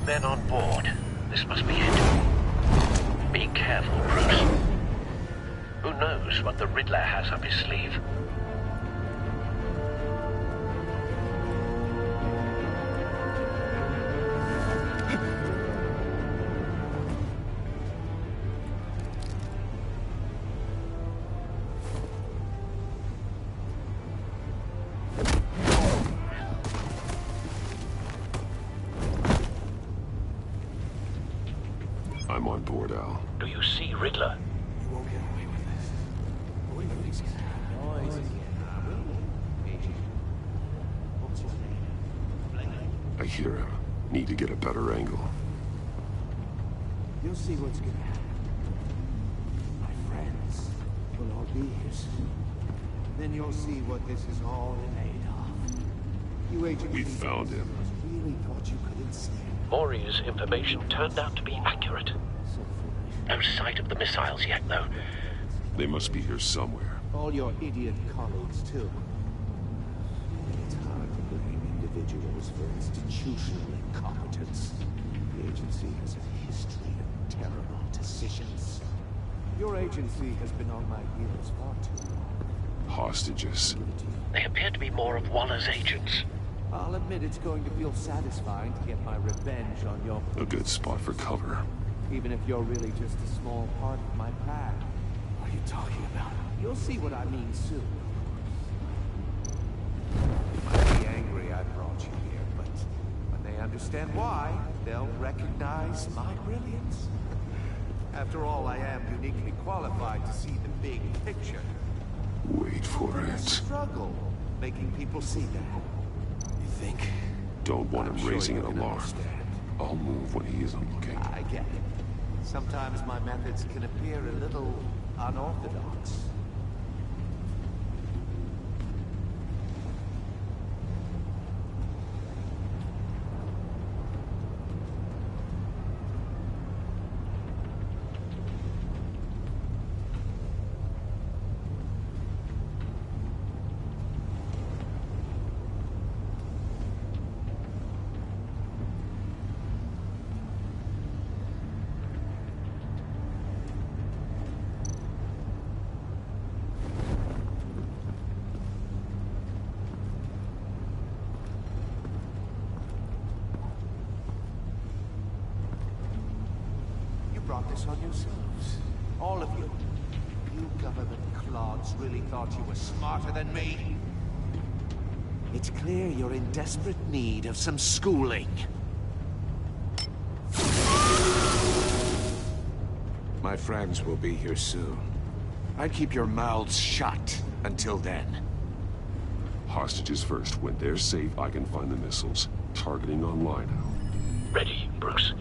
Men on board. This must be it. Be careful, Bruce. Who knows what the Riddler has up his sleeve? I'm on board, Al. Do you see Riddler? You won't get away with this. What do you think's gonna happen? Noise again. Agent. What's your name? I hear him. Need to get a better angle. You'll see what's gonna happen. My friends will all be here soon. Then you'll see what this is all made of. You agent. We found him. Really thought you could ensnare. Maury's information turned out to be accurate. No sight of the missiles yet, though. They must be here somewhere. All your idiot colleagues, too. It's hard to blame individuals for institutional incompetence. The agency has a history of terrible decisions. Your agency has been on my heels far too long. Hostages. Give it to you. They appear to be more of Waller's agents. I'll admit it's going to feel satisfying to get my revenge on your... A good spot for cover. Even if you're really just a small part of my plan. What are you talking about? You'll see what I mean soon. You might be angry I brought you here, but when they understand why, they'll recognize my brilliance. After all, I am uniquely qualified to see the big picture. Wait for I it. struggle making people see that. You think? Don't want I'm him sure raising you an can alarm. understand. I'll move when he isn't looking. I get it. Sometimes my methods can appear a little unorthodox. Brought this on yourselves. All of you. You government clods really thought you were smarter than me? It's clear you're in desperate need of some schooling. My friends will be here soon. I'd keep your mouths shut until then. Hostages first. When they're safe, I can find the missiles. Targeting online, Al. Ready, Bruce.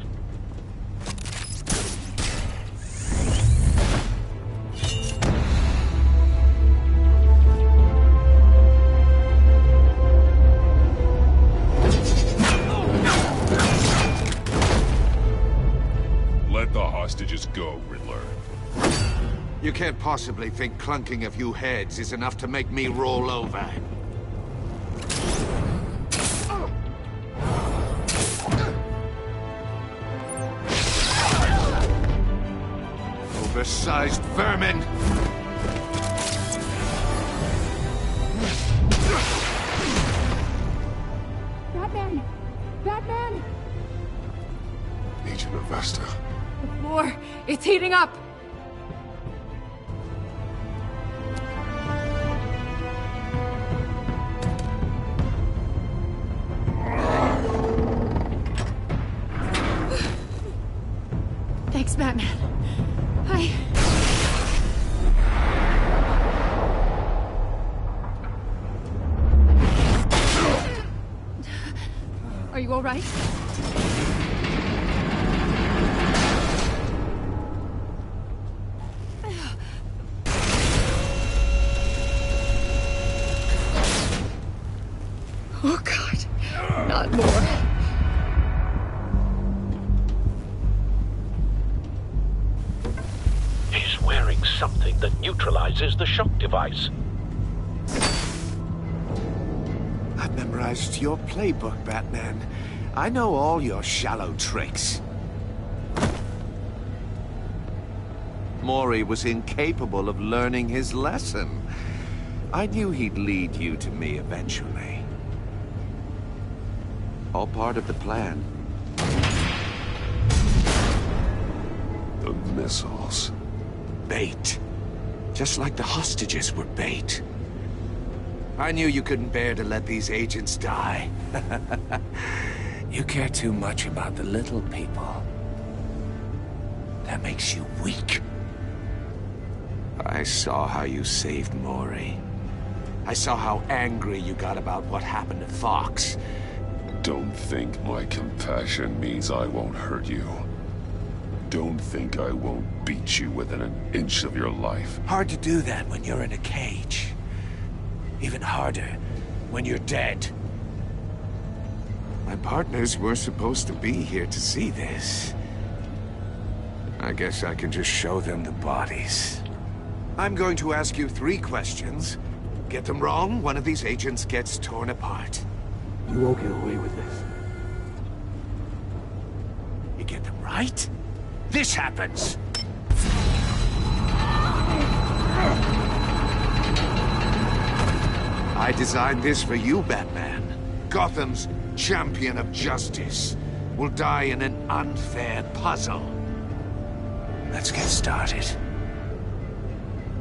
Let the hostages go, Riddler. You can't possibly think clunking a few heads is enough to make me roll over. Oversized vermin! Batman! Batman! Agent Avesta. The floor! It's heating up! Thanks, Batman. Are you all right? Oh, God. Not more. He's wearing something that neutralizes the shock device. I've memorized your playbook, Batman. I know all your shallow tricks. Mori was incapable of learning his lesson. I knew he'd lead you to me eventually. All part of the plan. The missiles. Bait. Just like the hostages were bait. I knew you couldn't bear to let these agents die. You care too much about the little people. That makes you weak. I saw how you saved Mori. I saw how angry you got about what happened to Fox. Don't think my compassion means I won't hurt you. Don't think I won't beat you within an inch of your life. Hard to do that when you're in a cage. Even harder when you're dead. My partners were supposed to be here to see this. I guess I can just show them the bodies. I'm going to ask you 3 questions. Get them wrong, one of these agents gets torn apart. You won't get away with this. You get them right, this happens! I designed this for you, Batman. Gotham's champion of justice will die in an unfair puzzle. Let's get started.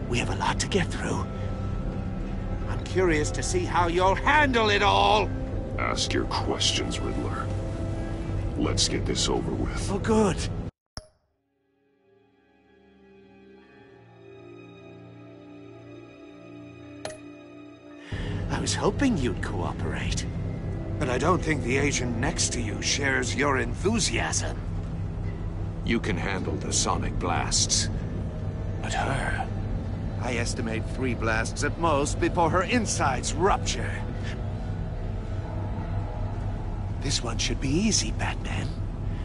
We have a lot to get through. I'm curious to see how you'll handle it all! Ask your questions, Riddler. Let's get this over with. Oh, good. I was hoping you'd cooperate. But I don't think the agent next to you shares your enthusiasm. You can handle the sonic blasts. But her... I estimate 3 blasts at most before her insides rupture. This one should be easy, Batman.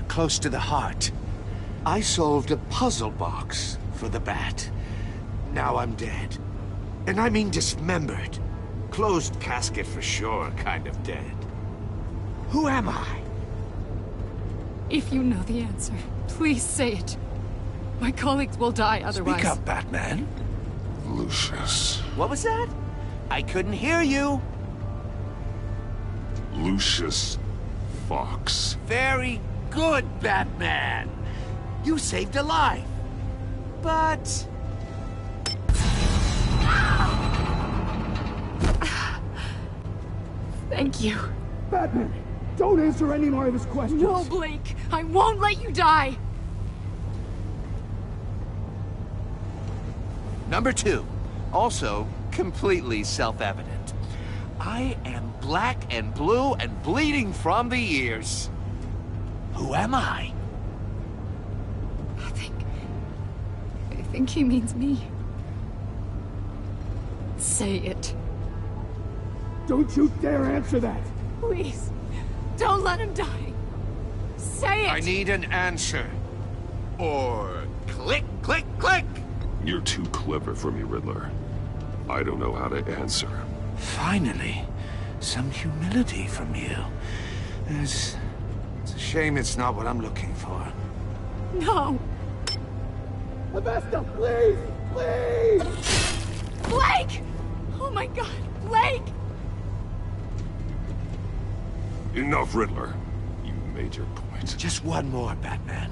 Close to the heart. I solved a puzzle box for the Bat. Now I'm dead. And I mean dismembered. Closed casket for sure, kind of dead. Who am I? If you know the answer, please say it. My colleagues will die otherwise. Speak up, Batman. Lucius. What was that? I couldn't hear you. Lucius Fox. Very good, Batman. You saved a life. But... Thank you. Batman, don't answer any more of his questions. No, Blake. I won't let you die. Number 2, also completely self-evident. I am black and blue and bleeding from the ears. Who am I? I think he means me. Say it. Don't you dare answer that! Please. Don't let him die. Say it! I need an answer. Or click, click, click! You're too clever for me, Riddler. I don't know how to answer. Finally, some humility from you. It's a shame it's not what I'm looking for. No. Avesta, please! Please! Blake! Oh my god, Blake! Enough, Riddler. You made your point. Just one more, Batman.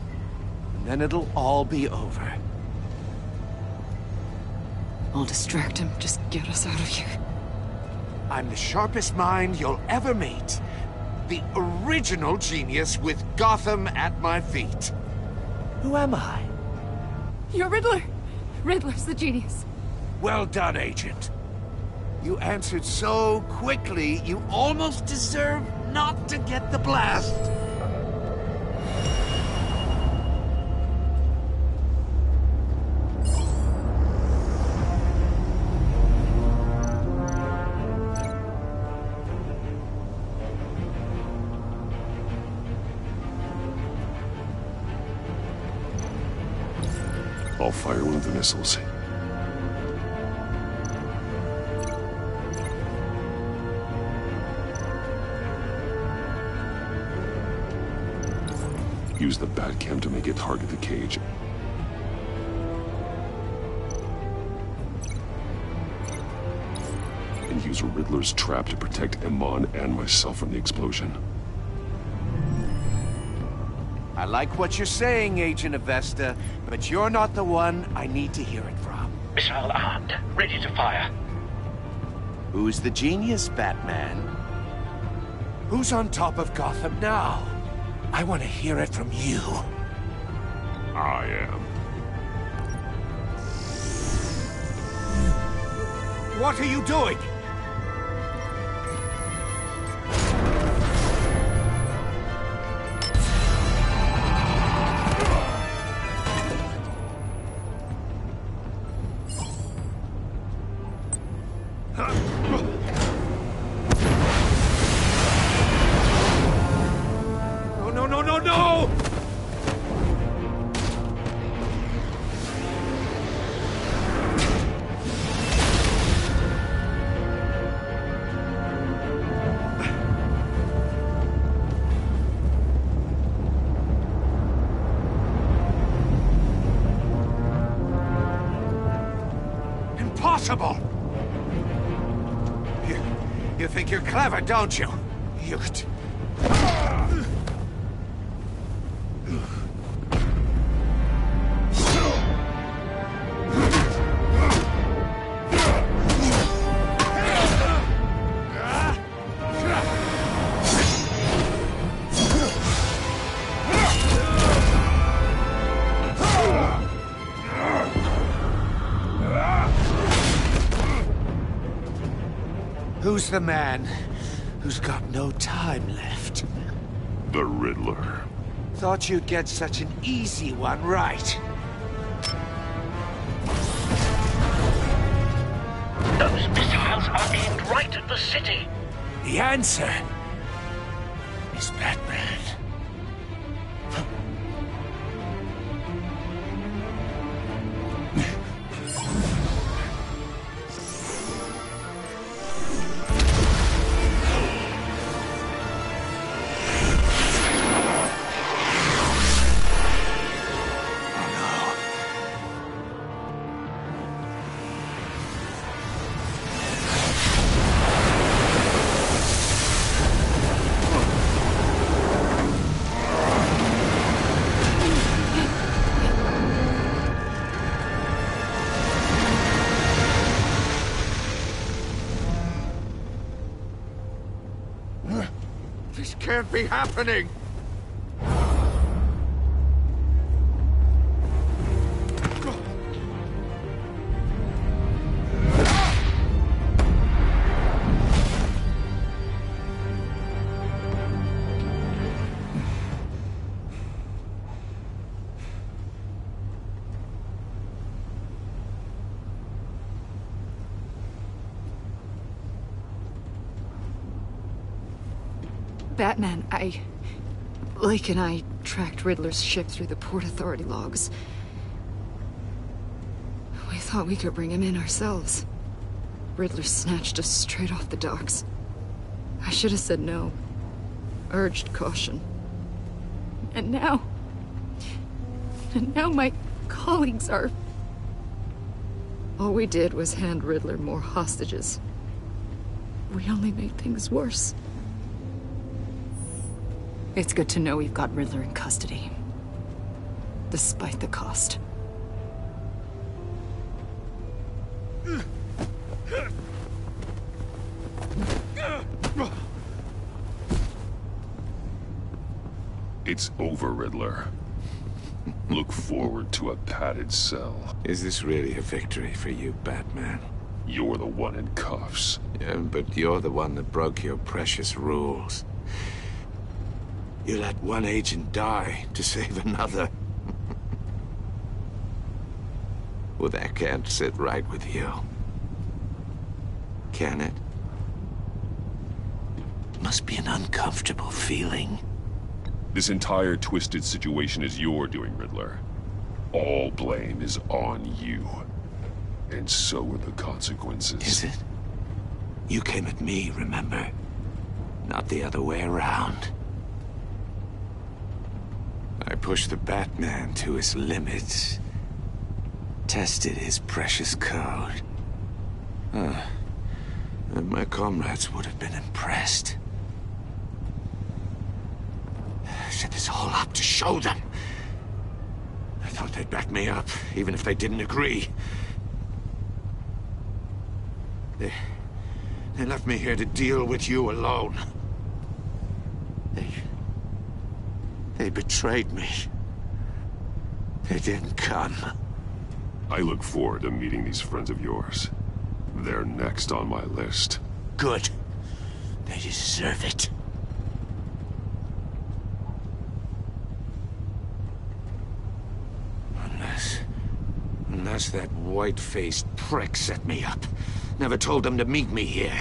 And then it'll all be over. I'll distract him. Just get us out of here. I'm the sharpest mind you'll ever meet. The original genius with Gotham at my feet. Who am I? You're Riddler. Riddler's the genius. Well done, Agent. You answered so quickly, you almost deserve not to get the blast. I'll fire one of the missiles. Use the Batcam to make it target the cage. And use Riddler's trap to protect Iman and myself from the explosion. I like what you're saying, Agent Avesta, but you're not the one I need to hear it from. Missile armed, ready to fire. Who's the genius, Batman? Who's on top of Gotham now? I want to hear it from you. I am. What are you doing? No! Impossible! You think you're clever, don't you? Who's the man who's got no time left? The Riddler. Thought you'd get such an easy one right. Those missiles are aimed right at the city. The answer is Batman. This can't be happening! Batman, Lake and I tracked Riddler's ship through the Port Authority logs. We thought we could bring him in ourselves. Riddler snatched us straight off the docks. I should have said no. Urged caution. And now my colleagues are... All we did was hand Riddler more hostages. We only made things worse. It's good to know we've got Riddler in custody. Despite the cost. It's over, Riddler. Look forward to a padded cell. Is this really a victory for you, Batman? You're the one in cuffs. Yeah, but you're the one that broke your precious rules. You let one agent die to save another. Well, that can't sit right with you. Can it? Must be an uncomfortable feeling. This entire twisted situation is your doing, Riddler. All blame is on you. And so are the consequences. Is it? You came at me, remember? Not the other way around. I pushed the Batman to his limits. Tested his precious code. And my comrades would have been impressed. I set this all up to show them. I thought they'd back me up, even if they didn't agree. They left me here to deal with you alone. They betrayed me. They didn't come. I look forward to meeting these friends of yours. They're next on my list. Good. They deserve it. Unless that white-faced prick set me up. Never told them to meet me here.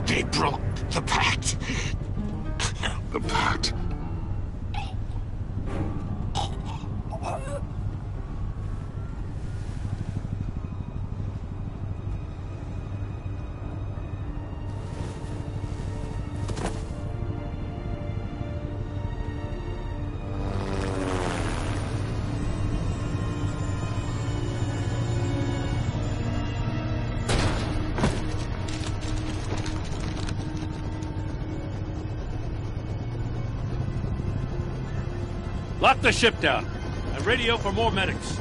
They broke the pact. The pact? Lock the ship down and radio for more medics.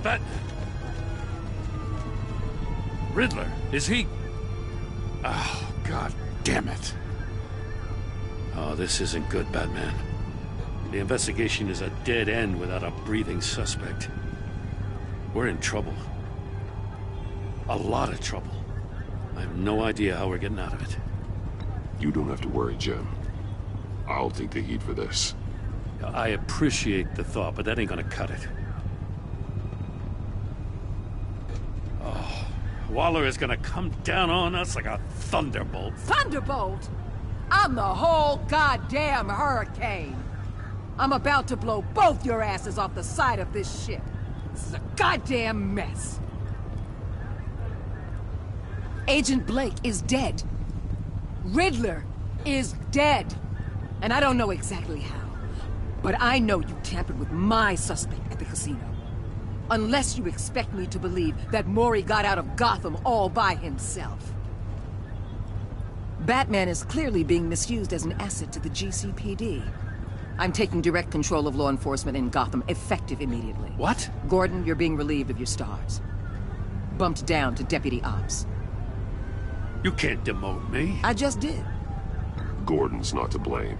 But Riddler, is he? Oh, God damn it. Oh, this isn't good, Batman. The investigation is a dead end without a breathing suspect. We're in trouble. A lot of trouble. I have no idea how we're getting out of it. You don't have to worry, Jim. I'll take the heat for this. I appreciate the thought, but that ain't gonna cut it. Oh, Waller is gonna come down on us like a thunderbolt. Thunderbolt? I'm the whole goddamn hurricane. I'm about to blow both your asses off the side of this ship. This is a goddamn mess. Agent Blake is dead. Riddler is dead. And I don't know exactly how. But I know you tampered with my suspect at the casino. Unless you expect me to believe that Mori got out of Gotham all by himself. Batman is clearly being misused as an asset to the GCPD. I'm taking direct control of law enforcement in Gotham, effective immediately. What? Gordon, you're being relieved of your stars. Bumped down to Deputy Ops. You can't demote me. I just did. Gordon's not to blame.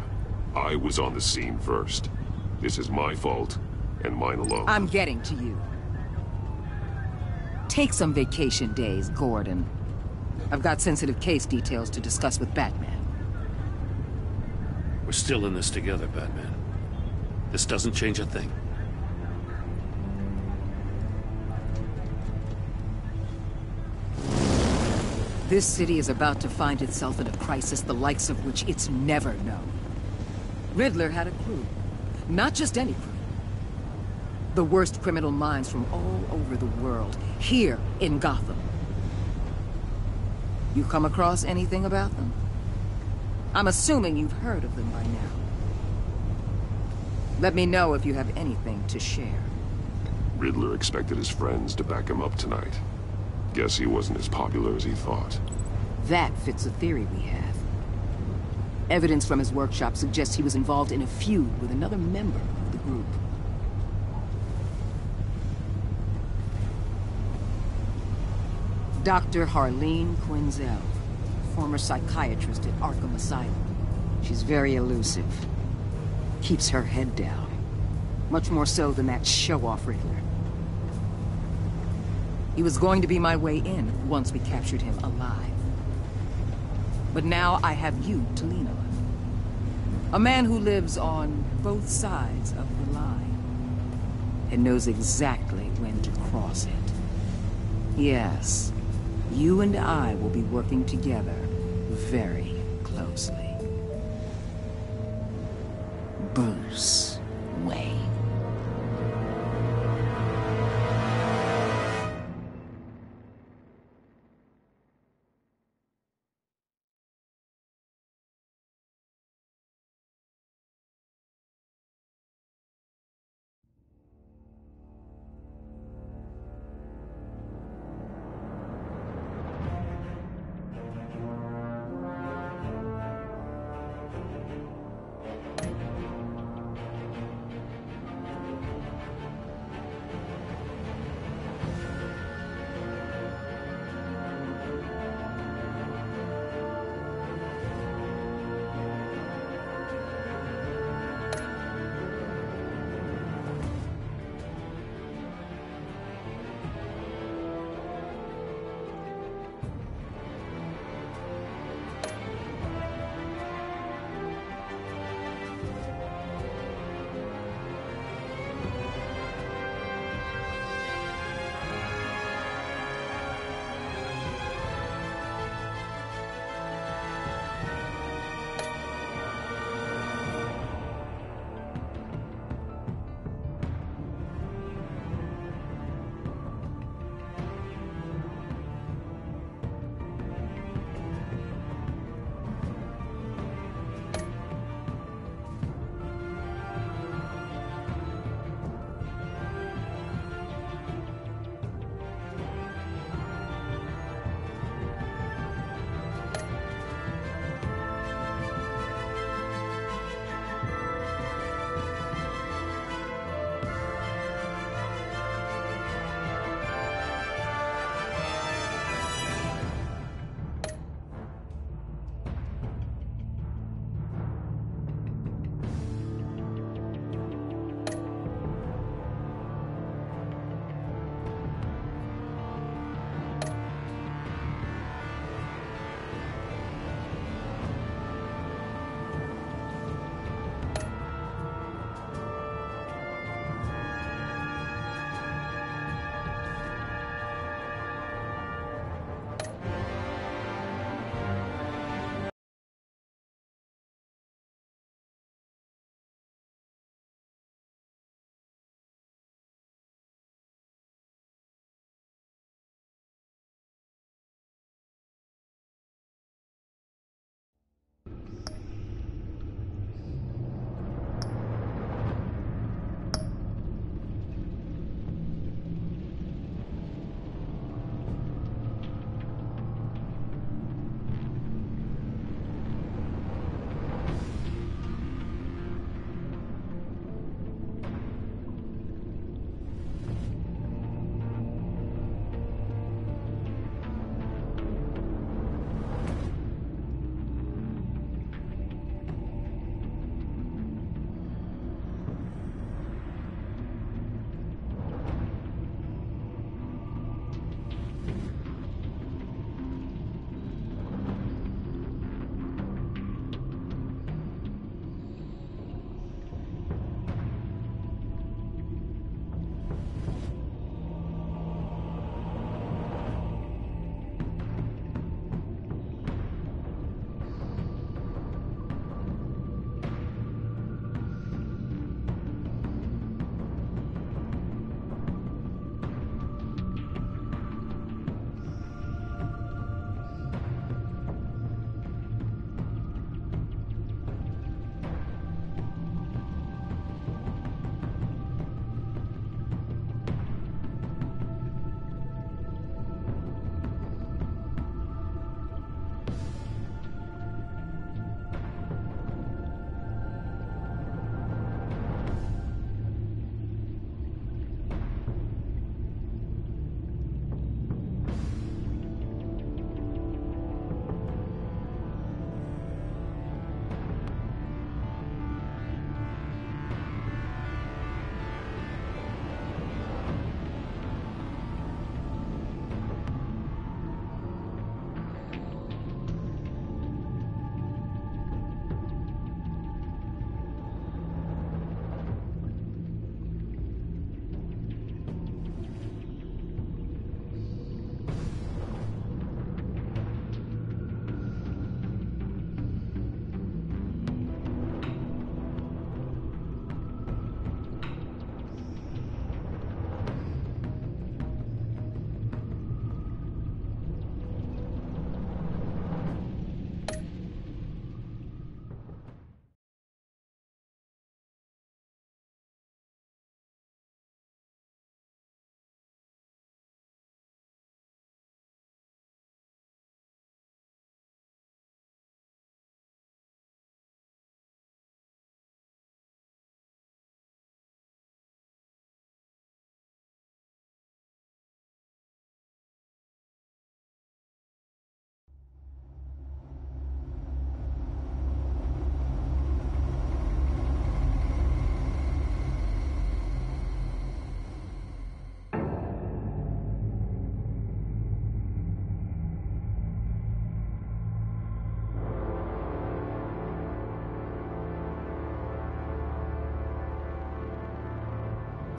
I was on the scene first. This is my fault, and mine alone. I'm getting to you. Take some vacation days, Gordon. I've got sensitive case details to discuss with Batman. We're still in this together, Batman. This doesn't change a thing. This city is about to find itself in a crisis the likes of which it's never known. Riddler had a crew. Not just any crew. The worst criminal minds from all over the world, here in Gotham. You come across anything about them? I'm assuming you've heard of them by now. Let me know if you have anything to share. Riddler expected his friends to back him up tonight. Guess he wasn't as popular as he thought. That fits a theory we have. Evidence from his workshop suggests he was involved in a feud with another member of the group. Dr. Harleen Quinzel, former psychiatrist at Arkham Asylum. She's very elusive. Keeps her head down. Much more so than that show-off Riddler. He was going to be my way in once we captured him alive. But now I have you to lean on. A man who lives on both sides of the line and knows exactly when to cross it. Yes. You and I will be working together very closely. Bruce Wayne.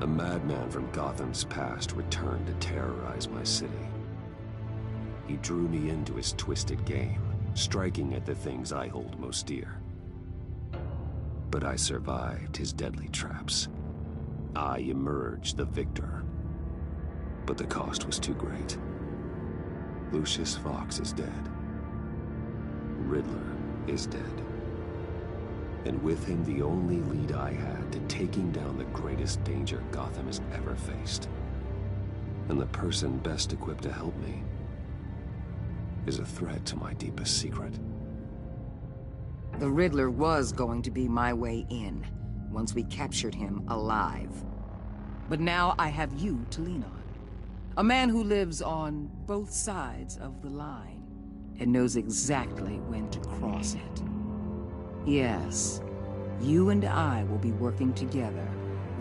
A madman from Gotham's past returned to terrorize my city. He drew me into his twisted game, striking at the things I hold most dear. But I survived his deadly traps. I emerged the victor. But the cost was too great. Lucius Fox is dead. Riddler is dead. And with him the only lead I had to taking down the greatest danger Gotham has ever faced. And the person best equipped to help me is a threat to my deepest secret. The Riddler was going to be my way in, once we captured him alive. But now I have you to lean on. A man who lives on both sides of the line, and knows exactly when to cross it. Yes, you and I will be working together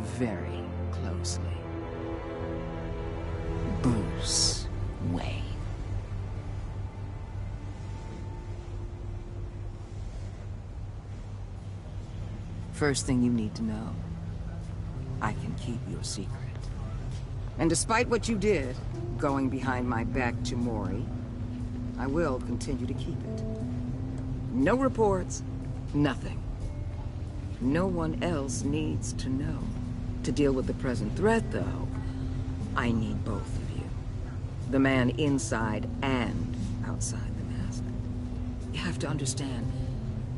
very closely. Bruce Wayne. First thing you need to know, I can keep your secret. And despite what you did, going behind my back to Mori, I will continue to keep it. No reports, nothing. No one else needs to know. To deal with the present threat, though, I need both of you. The man inside and outside the mask. You have to understand,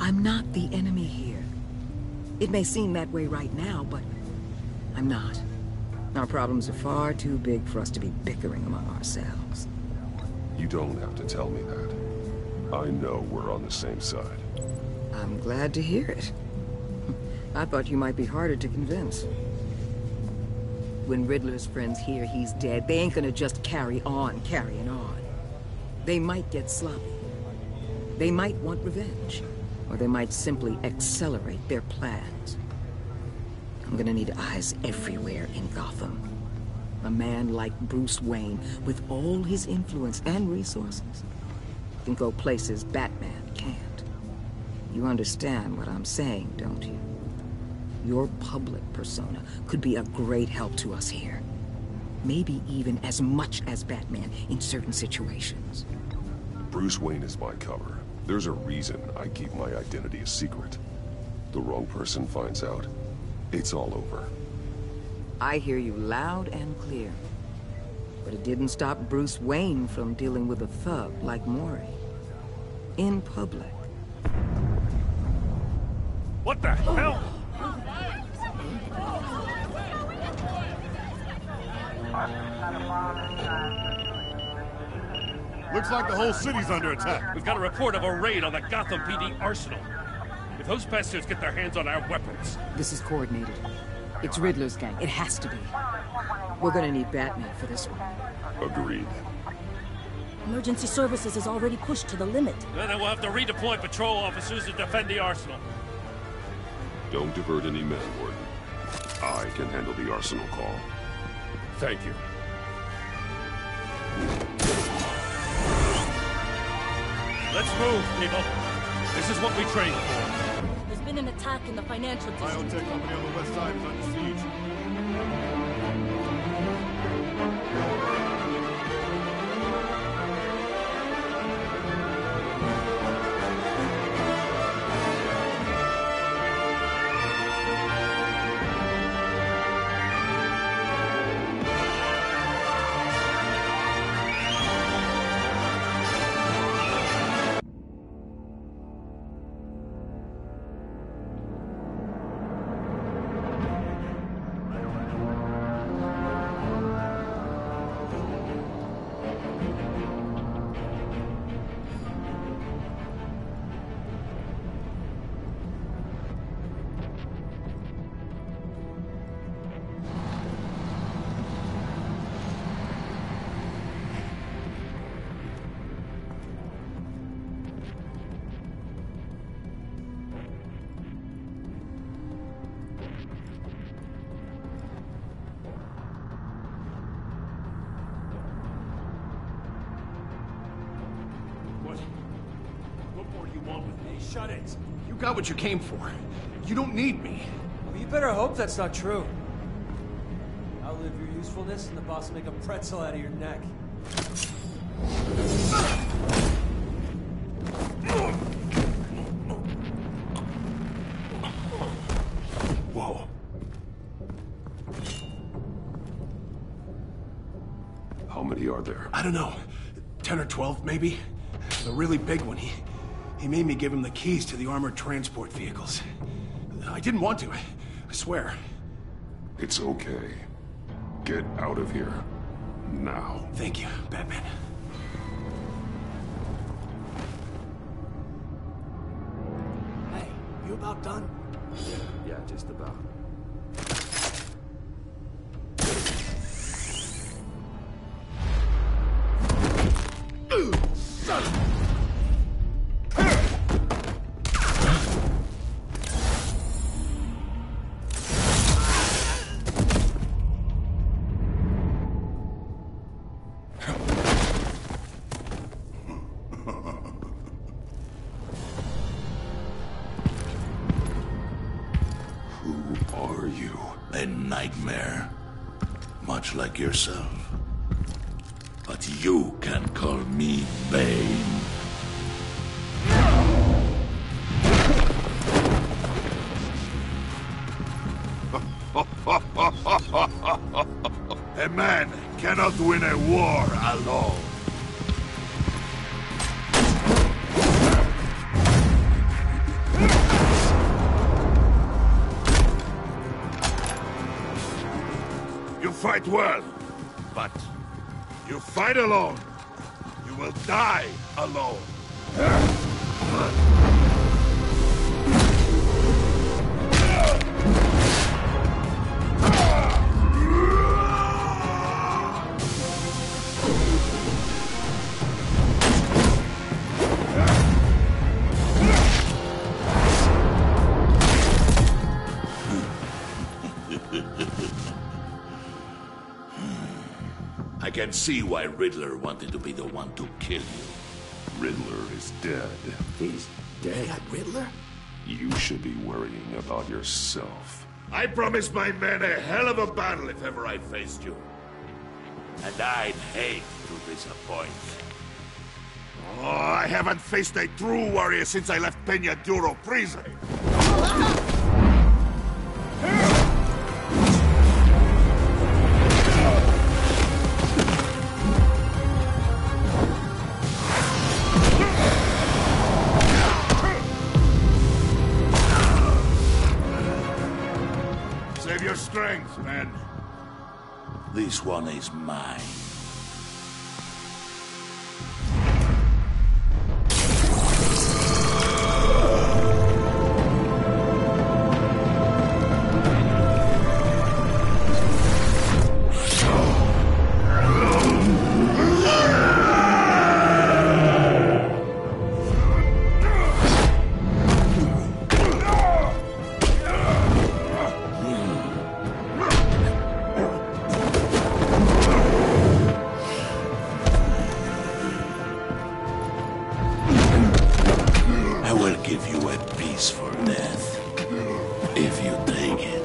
I'm not the enemy here. It may seem that way right now, but I'm not. Our problems are far too big for us to be bickering among ourselves. You don't have to tell me that. I know we're on the same side. I'm glad to hear it. I thought you might be harder to convince. When Riddler's friends hear he's dead, they ain't gonna just carry on carrying on. They might get sloppy. They might want revenge. Or they might simply accelerate their plans. I'm gonna need eyes everywhere in Gotham. A man like Bruce Wayne, with all his influence and resources, can go places Batman can't. You understand what I'm saying, don't you? Your public persona could be a great help to us here. Maybe even as much as Batman in certain situations. Bruce Wayne is my cover. There's a reason I keep my identity a secret. The wrong person finds out, it's all over. I hear you loud and clear. But it didn't stop Bruce Wayne from dealing with a thug like Mori. In public. What the hell? Looks like the whole city's under attack. We've got a report of a raid on the Gotham PD arsenal. If those bastards get their hands on our weapons... This is coordinated. It's Riddler's gang. It has to be. We're gonna need Batman for this one. Agreed. Emergency services is already pushed to the limit. Then we'll have to redeploy patrol officers to defend the arsenal. Don't divert any men, Warden. I can handle the arsenal call. Thank you. Let's move, people. This is what we trained for. There's been an attack in the financial district. Biotech company on the west side is under siege. Shut it. You got what you came for. You don't need me. Well, you better hope that's not true. outlive your usefulness and the boss will make a pretzel out of your neck. Whoa. How many are there? I don't know. 10 or 12, maybe? The really big one, he made me give him the keys to the armored transport vehicles. I didn't want to, I swear. It's okay. Get out of here. Now. Thank you, Batman. Hey, you about done? Yeah, just about. Who are you? A nightmare. Much like yourself. But you can call me Bane. A man cannot win a war alone. You fight well, but you fight alone. You will die alone. I can see why Riddler wanted to be the one to kill you. Riddler is dead. He's dead? Riddler? You should be worrying about yourself. I promised my men a hell of a battle if ever I faced you. And I'd hate to disappoint. Oh, I haven't faced a true warrior since I left Peña Duro prison. Save your strength, man. This one is mine. I will give you a piece for death, if you take it.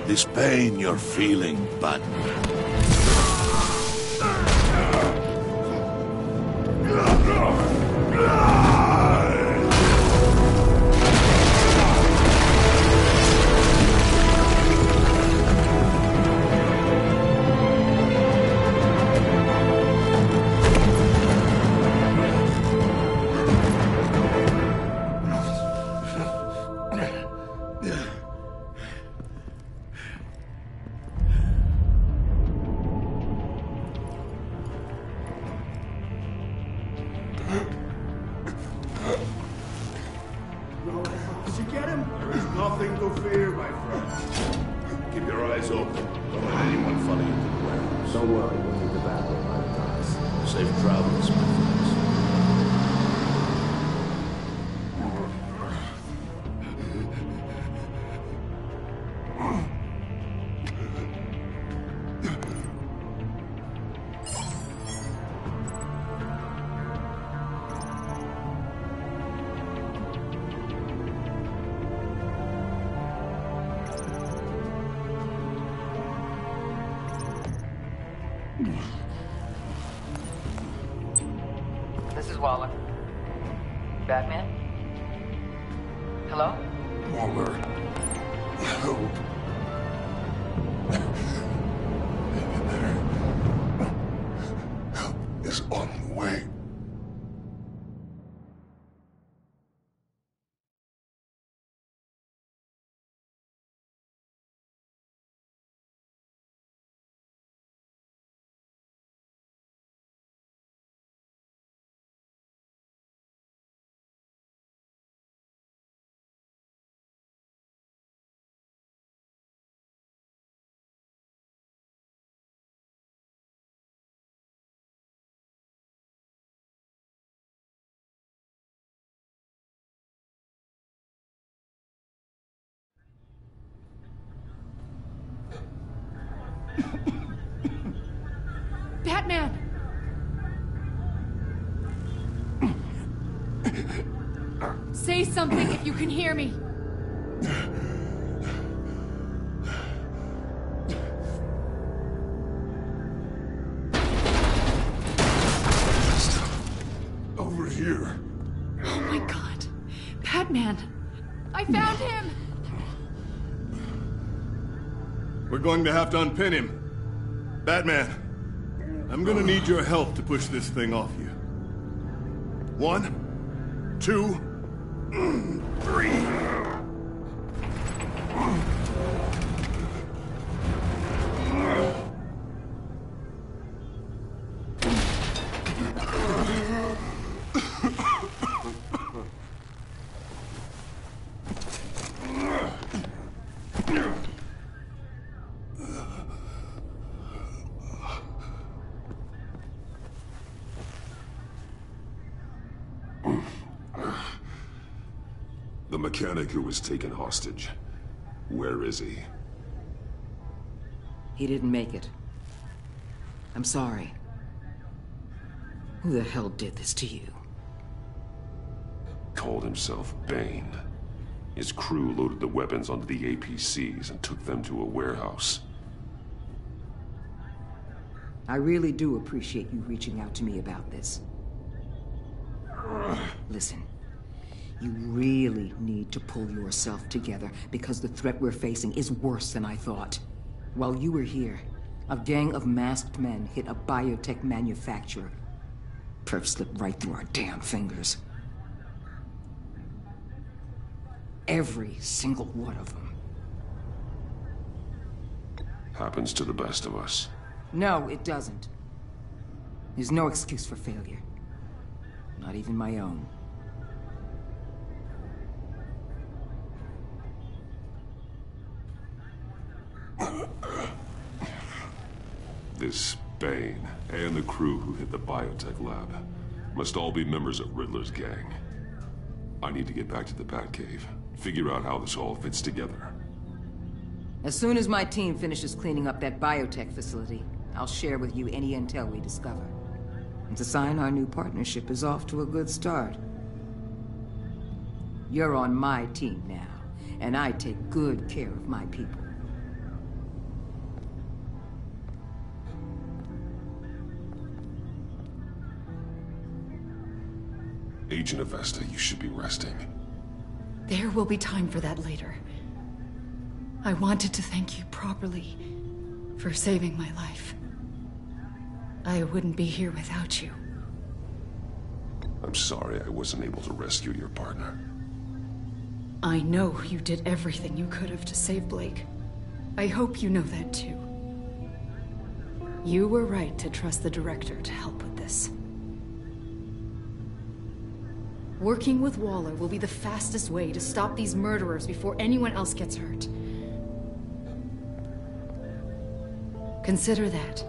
This pain you're feeling, Batman. Did you get him? There is nothing to fear, my friend. Keep your eyes open. Don't let anyone follow you to the warehouse. Don't worry, we'll need the bathroom by the docks. Safe travels, my friends. This is Waller. Batman? Hello? Waller. Help. Help is on the way. Batman! Say something if you can hear me. Over here. Oh my God. Batman! I found him! We're going to have to unpin him. Batman, I'm gonna need your help to push this thing off you. 1, 2, 3. The mechanic who was taken hostage. Where is he? He didn't make it. I'm sorry. Who the hell did this to you? Called himself Bane. His crew loaded the weapons onto the APCs and took them to a warehouse. I really do appreciate you reaching out to me about this. Listen, you really need to pull yourself together because the threat we're facing is worse than I thought. While you were here, a gang of masked men hit a biotech manufacturer. Perf slipped right through our damn fingers. Every single one of them. Happens to the best of us. No, it doesn't. There's no excuse for failure. Not even my own. This Bane and the crew who hit the biotech lab must all be members of Riddler's gang. I need to get back to the Batcave, figure out how this all fits together. As soon as my team finishes cleaning up that biotech facility, I'll share with you any intel we discover. And to sign our new partnership is off to a good start. You're on my team now, and I take good care of my people. Agent Avesta, you should be resting. There will be time for that later. I wanted to thank you properly for saving my life. I wouldn't be here without you. I'm sorry I wasn't able to rescue your partner. I know you did everything you could have to save Blake. I hope you know that too. You were right to trust the director to help with this. Working with Waller will be the fastest way to stop these murderers before anyone else gets hurt. Consider that.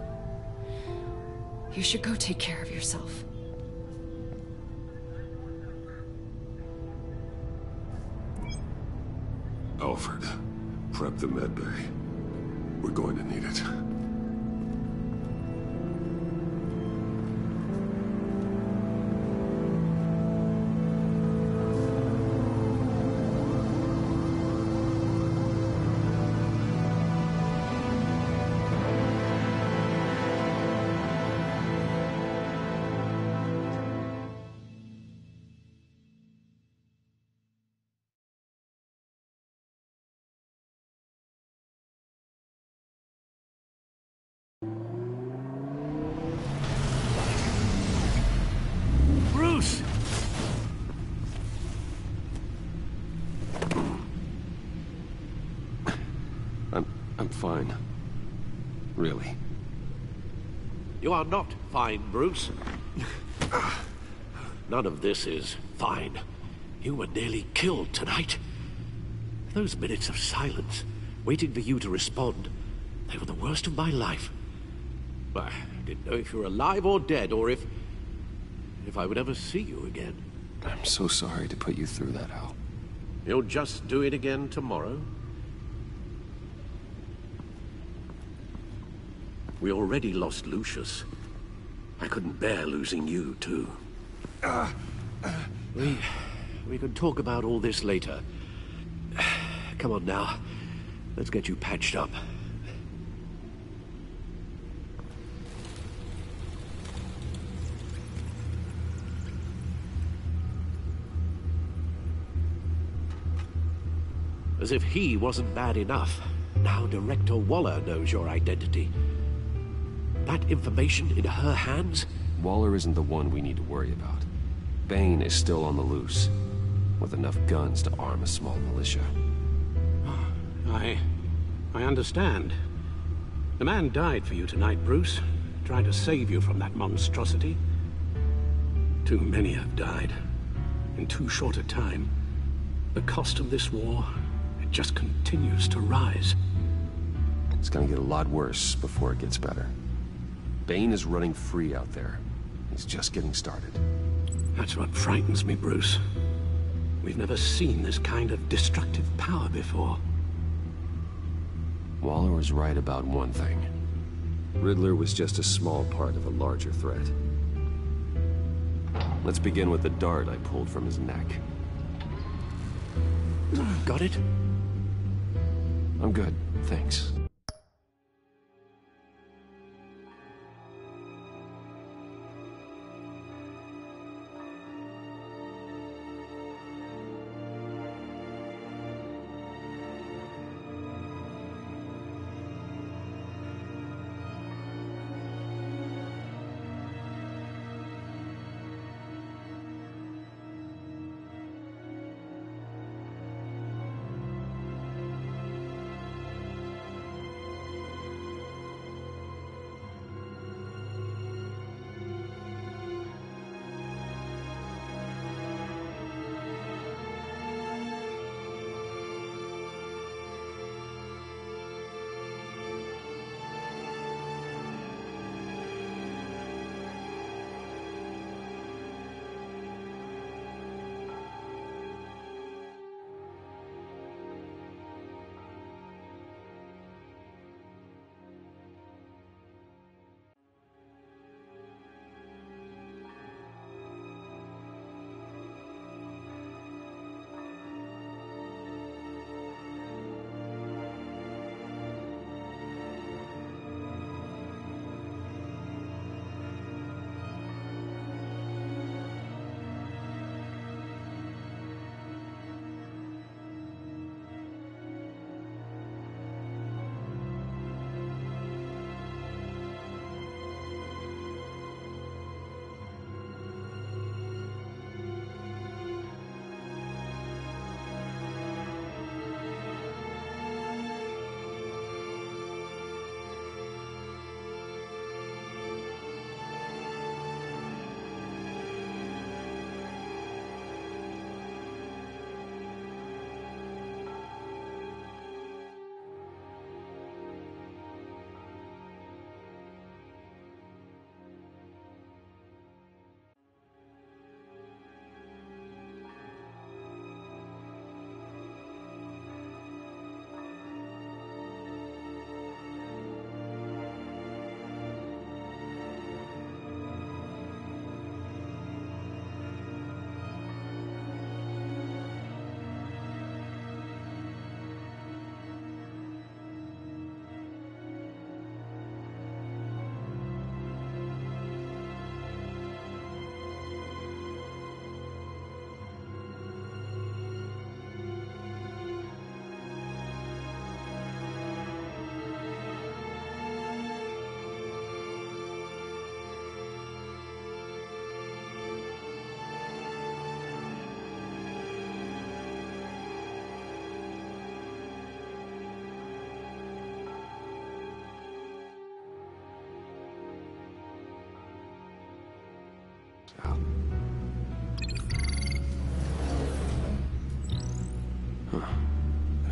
You should go take care of yourself. Alfred, prep the med bay. We're going to need it. Bruce! I'm fine. Really. You are not fine, Bruce. None of this is fine. You were nearly killed tonight. Those minutes of silence, waiting for you to respond, they were the worst of my life. I didn't know if you were alive or dead, or if I would ever see you again. I'm so sorry to put you through that, Al. You'll just do it again tomorrow? We already lost Lucius. I couldn't bear losing you, too. We can talk about all this later. Come on now. Let's get you patched up. As if he wasn't bad enough, now Director Waller knows your identity. That information in her hands? Waller isn't the one we need to worry about. Bane is still on the loose, with enough guns to arm a small militia. I understand. The man died for you tonight, Bruce. Trying to save you from that monstrosity. Too many have died. In too short a time. The cost of this war, it just continues to rise. It's gonna get a lot worse before it gets better. Bane is running free out there. He's just getting started. That's what frightens me, Bruce. We've never seen this kind of destructive power before. Waller was right about one thing. Riddler was just a small part of a larger threat. Let's begin with the dart I pulled from his neck. Got it? I'm good, thanks.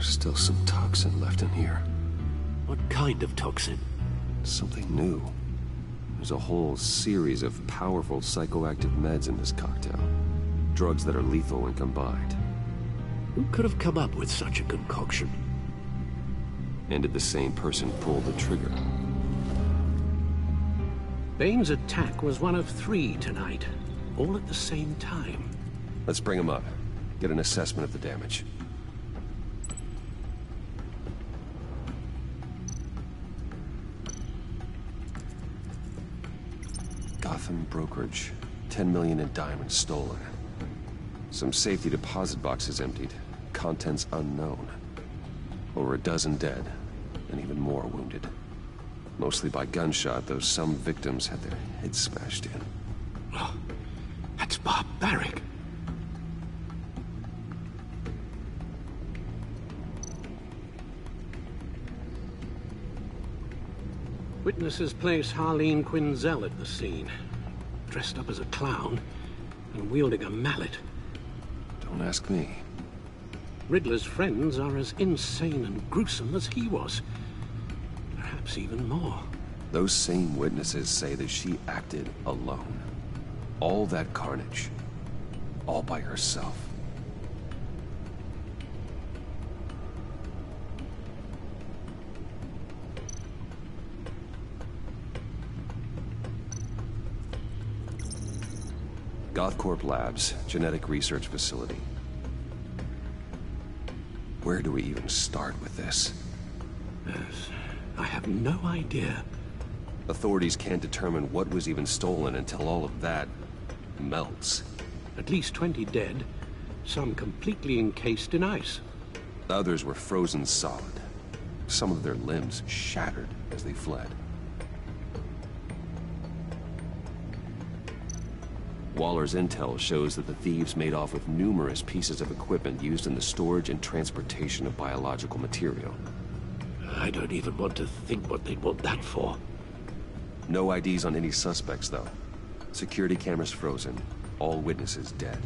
There's still some toxin left in here. What kind of toxin? Something new. There's a whole series of powerful psychoactive meds in this cocktail. Drugs that are lethal when combined. Who could have come up with such a concoction? And did the same person pull the trigger? Bane's attack was one of 3 tonight, all at the same time. Let's bring him up. Get an assessment of the damage. Gotham brokerage. 10 million in diamonds stolen. Some safety deposit boxes emptied. Contents unknown. Over a dozen dead, and even more wounded. Mostly by gunshot, though some victims had their heads smashed in. Oh, that's barbaric. Witnesses place Harleen Quinzel at the scene, dressed up as a clown and wielding a mallet. Don't ask me. Riddler's friends are as insane and gruesome as he was. Perhaps even more. Those same witnesses say that she acted alone. All that carnage. All by herself. Gothcorp Labs, genetic research facility. Where do we even start with this? Yes, I have no idea. Authorities can't determine what was even stolen until all of that melts. At least 20 dead, some completely encased in ice. Others were frozen solid. Some of their limbs shattered as they fled. Waller's intel shows that the thieves made off with numerous pieces of equipment used in the storage and transportation of biological material. I don't even want to think what they'd want that for. No IDs on any suspects, though. Security cameras frozen. All witnesses dead.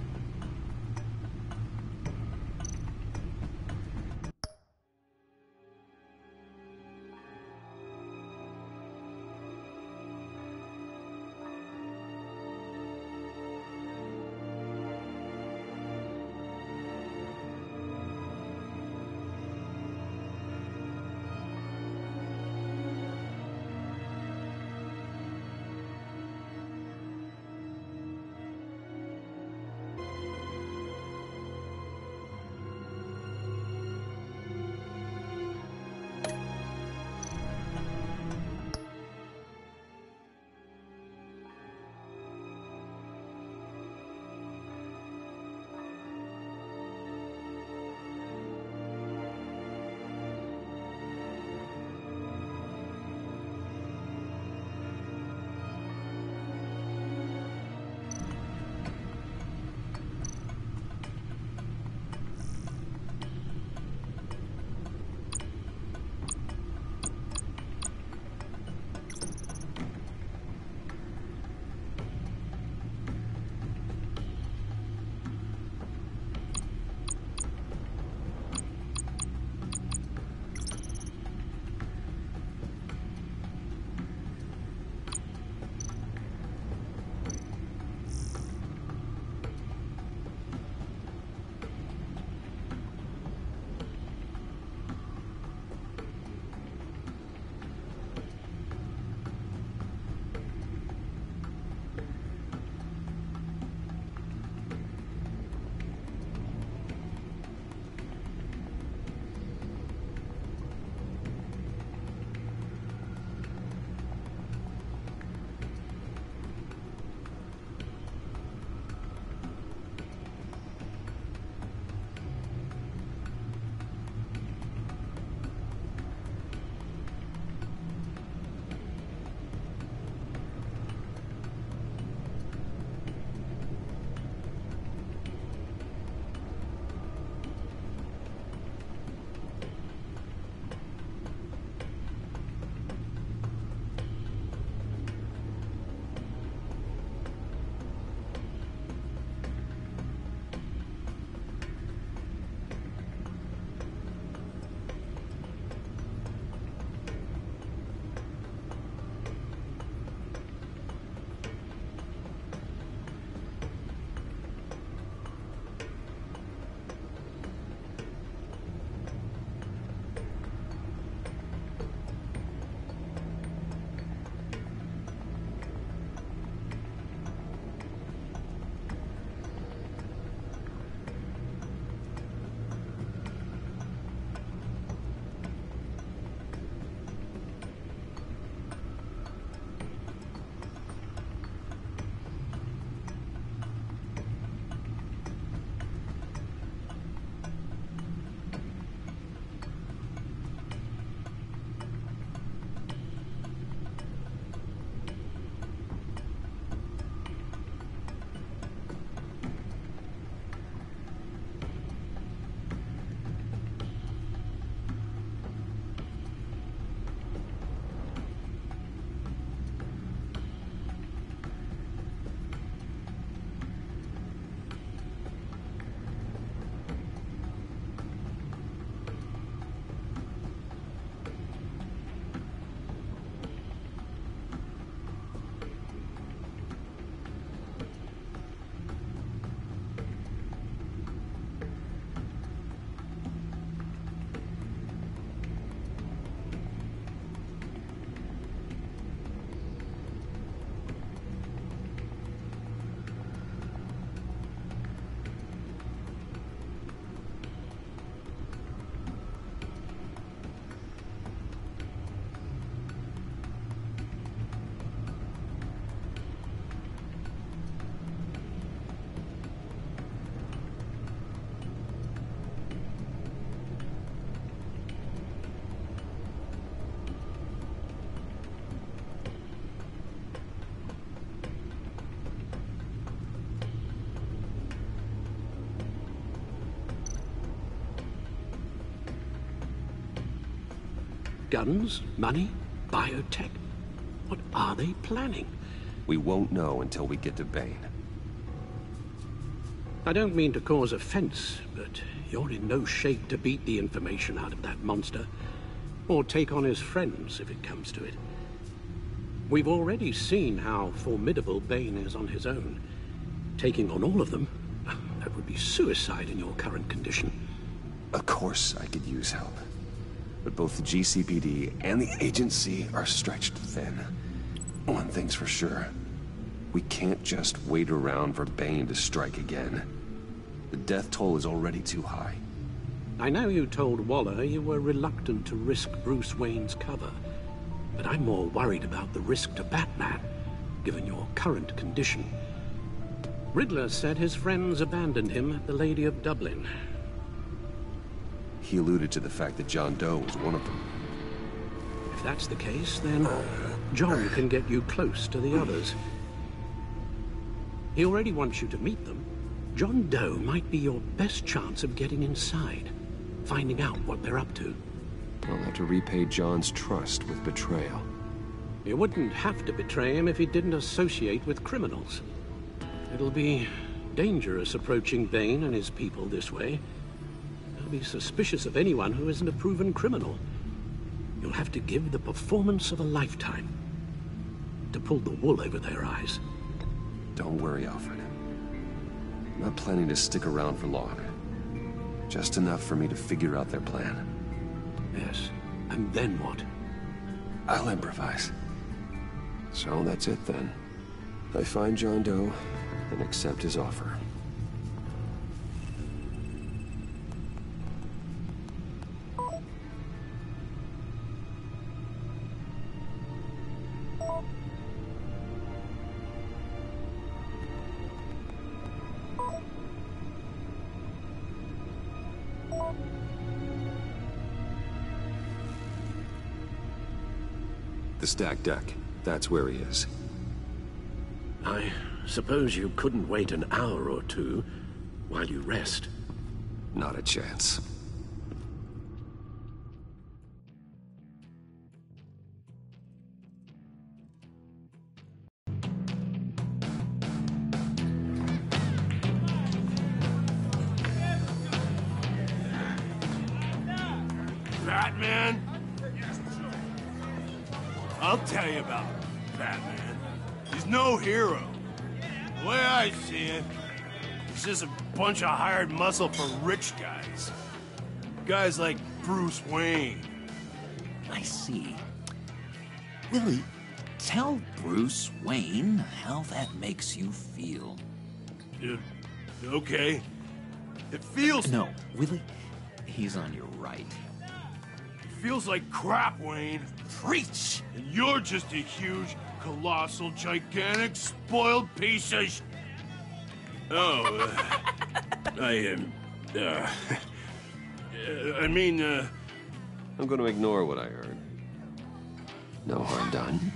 Guns? Money? Biotech? What are they planning? We won't know until we get to Bane. I don't mean to cause offense, but you're in no shape to beat the information out of that monster, or take on his friends if it comes to it. We've already seen how formidable Bane is on his own. Taking on all of them, that would be suicide in your current condition. Of course I could use help. But both the GCPD and the agency are stretched thin. One thing's for sure. We can't just wait around for Bane to strike again. The death toll is already too high. I know you told Waller you were reluctant to risk Bruce Wayne's cover, but I'm more worried about the risk to Batman, given your current condition. Riddler said his friends abandoned him at the Lady of Dublin. He alluded to the fact that John Doe was one of them. If that's the case, then John can get you close to the others. He already wants you to meet them. John Doe might be your best chance of getting inside, finding out what they're up to. I'll have to repay John's trust with betrayal. You wouldn't have to betray him if he didn't associate with criminals. It'll be dangerous approaching Bane and his people this way. They'll be suspicious of anyone who isn't a proven criminal. You'll have to give the performance of a lifetime to pull the wool over their eyes. Don't worry, Alfred. I'm not planning to stick around for long. Just enough for me to figure out their plan. Yes, and then what? I'll improvise. So that's it then. I find John Doe and accept his offer. The stacked deck. That's where he is. I suppose you couldn't wait an hour or two while you rest? Not a chance. Batman? I'll tell you about Batman. He's no hero. The way I see it, he's just a bunch of hired muscle for rich guys. Guys like Bruce Wayne. I see. Willie, tell Bruce Wayne how that makes you feel. Okay. It feels... No, Willie, he's on your right. It feels like crap, Wayne. Preach! And you're just a huge, colossal, gigantic, spoiled piece of sh... Oh, I'm going to ignore what I heard. No harm done.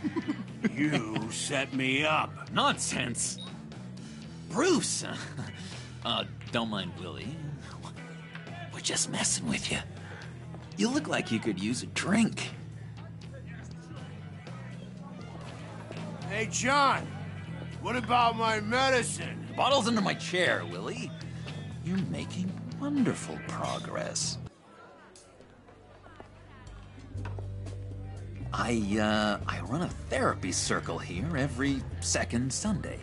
You set me up. Nonsense! Bruce! Don't mind Willie. We're just messing with you. You look like you could use a drink. Hey, John. What about my medicine? The bottle's under my chair, Willie. You're making wonderful progress. I run a therapy circle here every second Sunday.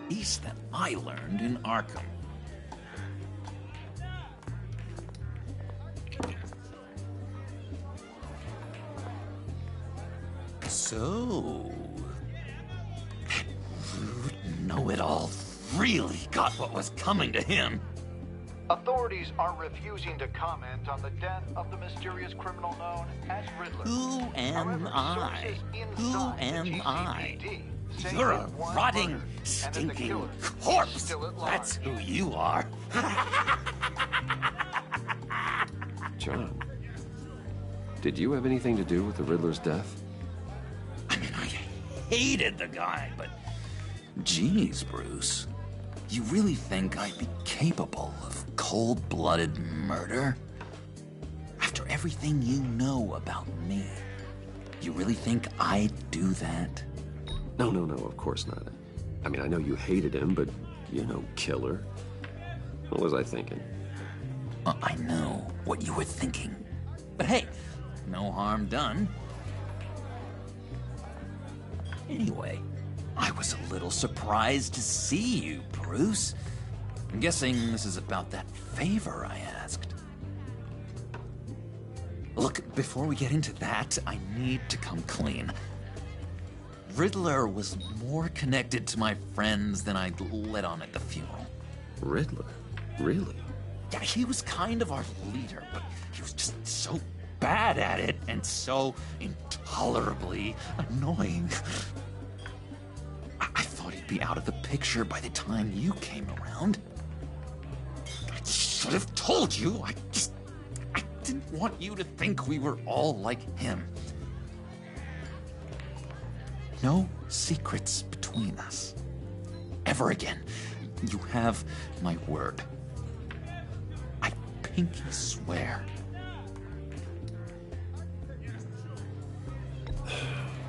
peace that I learned in Arkham. So, that rude know-it-all really got what was coming to him. Authorities are refusing to comment on the death of the mysterious criminal known as Riddler. Who am I? Who am I? You're a rotting, stinking corpse. That's who you are. John, did you have anything to do with the Riddler's death? Hated the guy, but geez, Bruce, you really think I'd be capable of cold-blooded murder? After everything you know about me, you really think I'd do that? No, of course not. I mean, I know you hated him, but you're no killer. What was I thinking? I know what you were thinking. But hey, no harm done. Anyway, I was a little surprised to see you, Bruce. I'm guessing this is about that favor I asked. Look, before we get into that, I need to come clean. Riddler was more connected to my friends than I'd let on at the funeral. Riddler? Really? Yeah, he was kind of our leader, but he was just so bad at it and so intolerably annoying. I thought he'd be out of the picture by the time you came around. I should have told you. I didn't want you to think we were all like him. No secrets between us. Ever again. You have my word. I pinky swear.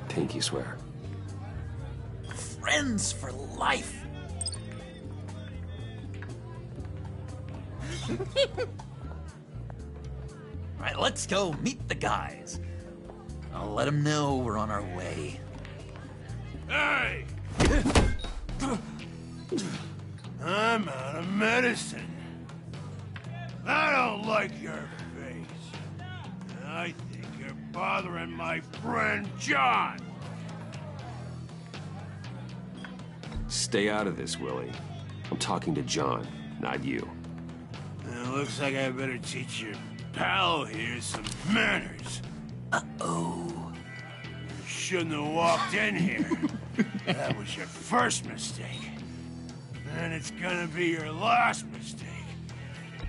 Pinky swear. Friends for life. All right, let's go meet the guys. I'll let them know we're on our way. Hey! I'm out of medicine. I don't like your face. I think you're bothering my friend John. Stay out of this, Willie. I'm talking to John, not you. It looks like I better teach your pal here some manners. Uh-oh. You shouldn't have walked in here. That was your first mistake. And it's gonna be your last mistake.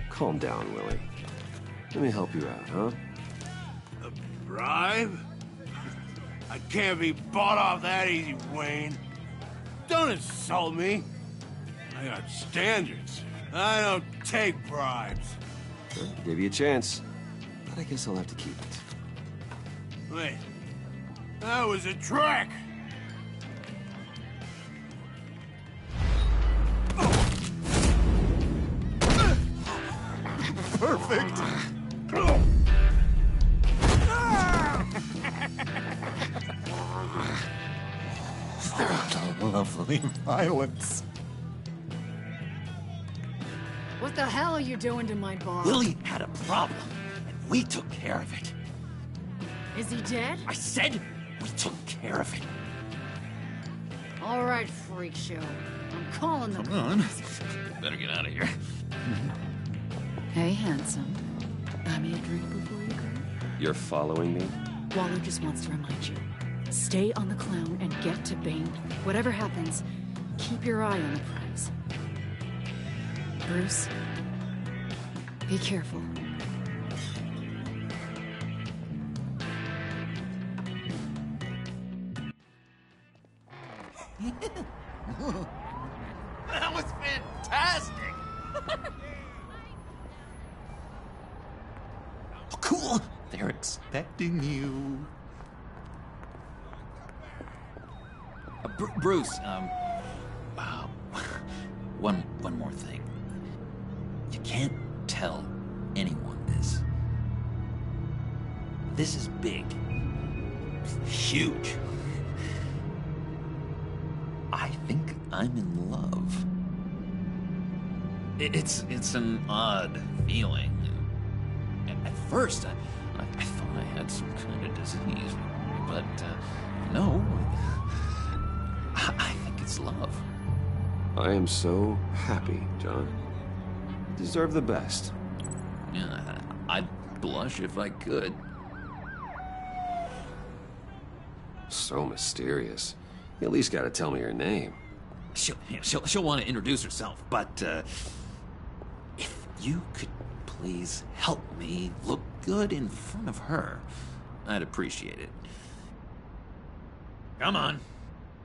Calm down, Willie. Let me help you out, huh? A bribe? I can't be bought off that easy, Wayne. Don't insult me. I got standards. I don't take bribes. Well, I'll give you a chance, but I guess I'll have to keep it. Wait. That was a trick! Perfect! Lovely violence. What the hell are you doing to my boss? Willie had a problem, and we took care of it. Is he dead? I said we took care of it. All right, freak show. I'm calling the Come on. Better get out of here. Hey, handsome. Buy me a drink before you go. You're following me? Waller just wants to remind you. Stay on the clown and get to Bane. Whatever happens, keep your eye on the prize. Bruce, be careful. That was fantastic! Oh, cool! They're expecting you. Bruce, one more thing. You can't tell anyone this. This is big. Huge. I think I'm in love. It's an odd feeling. At first, I thought I had some kind of disease, but no. I think it's love. I am so happy, John. You deserve the best. Yeah, I'd blush if I could. So mysterious. You at least gotta tell me her name. She'll want to introduce herself, but if you could please help me look good in front of her, I'd appreciate it. Come on.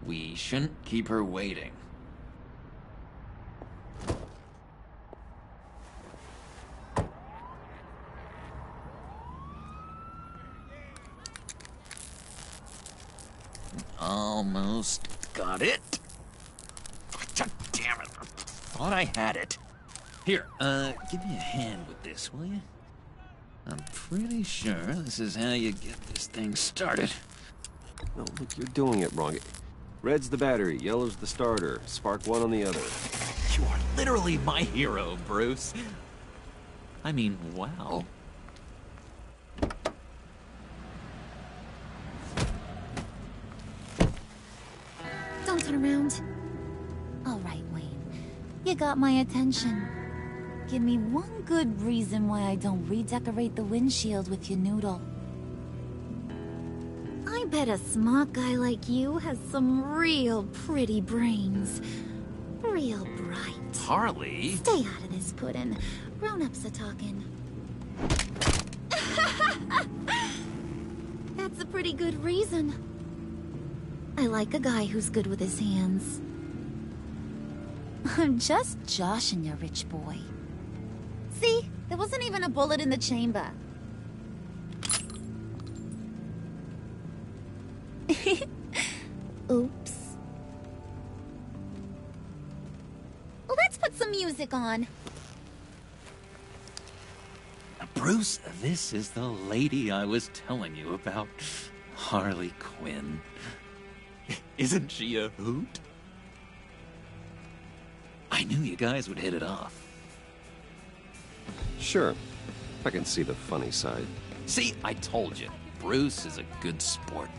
We shouldn't keep her waiting. Almost got it. God damn it. I thought I had it. Here, give me a hand with this, will you? I'm pretty sure this is how you get this thing started. No, look, you're doing it wrong. Red's the battery, yellow's the starter, spark one on the other. You are literally my hero, Bruce. I mean, wow. Don't turn around. All right, Wayne. You got my attention. Give me one good reason why I don't redecorate the windshield with your noodle. I bet a smart guy like you has some real pretty brains. Real bright. Harley? Stay out of this, Puddin'. Grown-ups are talking. That's a pretty good reason. I like a guy who's good with his hands. I'm just joshing you, rich boy. See? There wasn't even a bullet in the chamber. Oops. Let's put some music on. Bruce, this is the lady I was telling you about. Harley Quinn. Isn't she a hoot? I knew you guys would hit it off. Sure. I can see the funny side. See, I told you. Bruce is a good sport.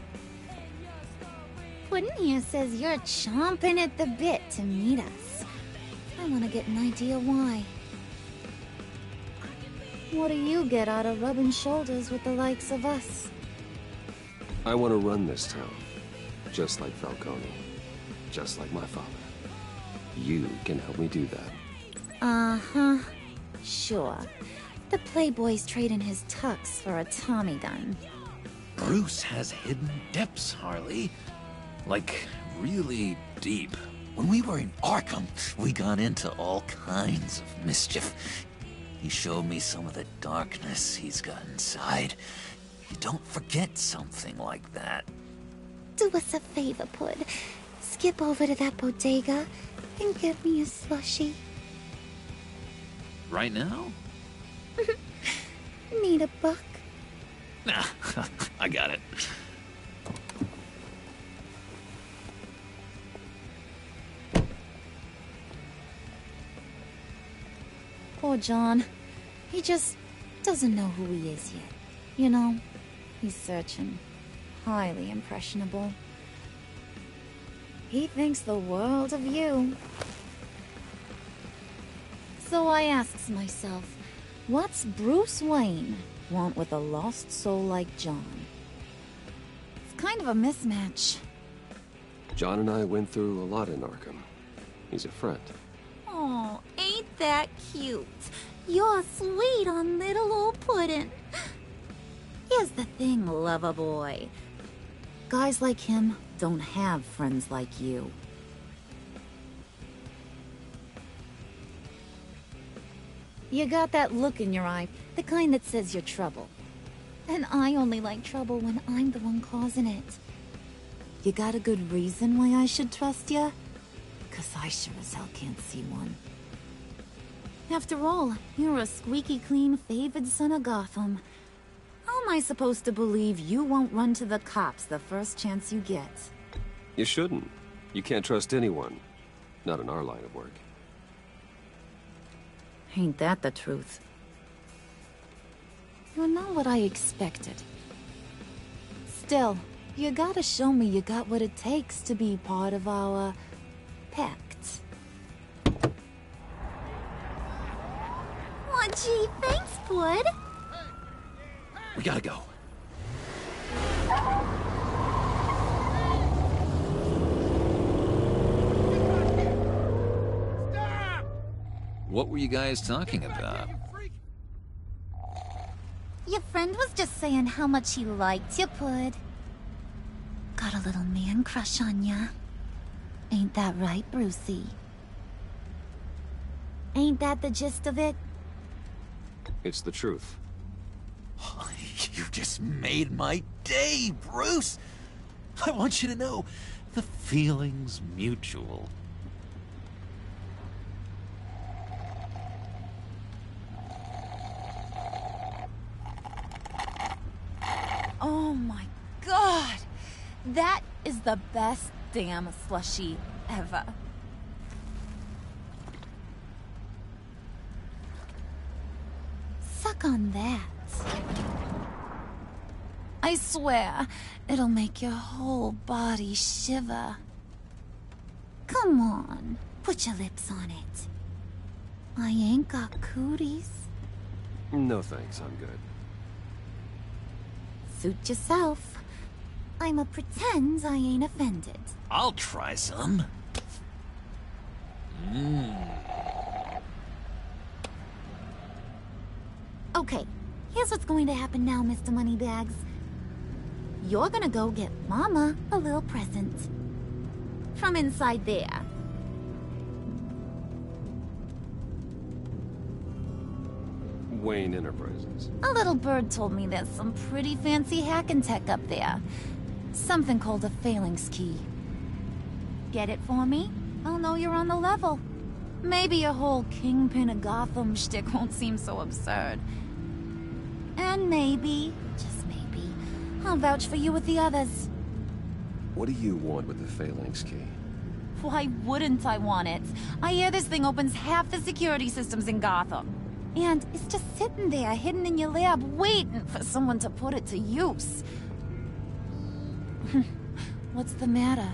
Puddin' here says you're chomping at the bit to meet us. I want to get an idea why. What do you get out of rubbing shoulders with the likes of us? I want to run this town. Just like Falcone. Just like my father. You can help me do that. Uh-huh. Sure. The Playboy's trading his tux for a Tommy gun. Bruce has hidden depths, Harley. Like, really deep. When we were in Arkham, we got into all kinds of mischief. He showed me some of the darkness he's got inside. You don't forget something like that. Do us a favor, Pud. Skip over to that bodega and get me a slushie. Right now? Need a buck? Nah, I got it. Poor John. He just doesn't know who he is yet. You know, he's searching. Highly impressionable. He thinks the world of you. So I asks myself, what's Bruce Wayne want with a lost soul like John? It's kind of a mismatch. John and I went through a lot in Arkham. He's a friend. Oh, ain't that cute? You're sweet on little old Puddin'. Here's the thing, lover boy. Guys like him don't have friends like you. You got that look in your eye, the kind that says you're trouble. And I only like trouble when I'm the one causing it. You got a good reason why I should trust you? 'Cause I sure as hell can't see one. After all, you're a squeaky clean favored son of Gotham. How am I supposed to believe you won't run to the cops the first chance you get? You shouldn't. You can't trust anyone. Not in our line of work. Ain't that the truth? You're not what I expected. Still, you gotta show me you got what it takes to be part of our pact. Aw, gee, thanks, bud. We gotta go. What were you guys talking about? Your friend was just saying how much he liked you, bud. Got a little man crush on ya. Ain't that right, Brucey? Ain't that the gist of it? It's the truth. You just made my day, Bruce! I want you to know, the feeling's mutual. Oh my god! That is the best damn slushie ever. Suck on that. I swear, it'll make your whole body shiver. Come on, put your lips on it. I ain't got cooties. No thanks, I'm good. Suit yourself. I'ma pretend I ain't offended. I'll try some. Okay, here's what's going to happen now, Mr. Moneybags. You're gonna go get Mama a little present. From inside there. Wayne Enterprises. A little bird told me there's some pretty fancy hacking tech up there. Something called a phalanx key. Get it for me? I'll know you're on the level. Maybe your whole Kingpin of Gotham shtick won't seem so absurd. And maybe, just maybe, I'll vouch for you with the others. What do you want with the phalanx key? Why wouldn't I want it? I hear this thing opens half the security systems in Gotham. And it's just sitting there, hidden in your lab, waiting for someone to put it to use. What's the matter?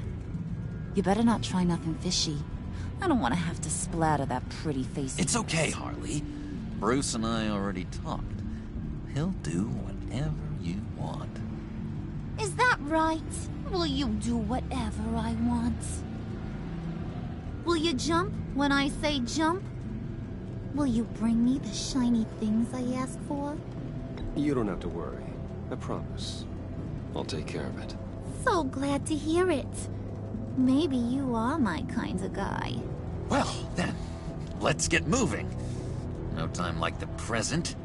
You better not try nothing fishy. I don't want to have to splatter that pretty face. It's okay, Harley. Bruce and I already talked. He'll do whatever you want. Is that right? Will you do whatever I want? Will you jump when I say jump? Will you bring me the shiny things I ask for? You don't have to worry. I promise. I'll take care of it. So glad to hear it. Maybe you are my kind of guy. Well, then, let's get moving. No time like the present.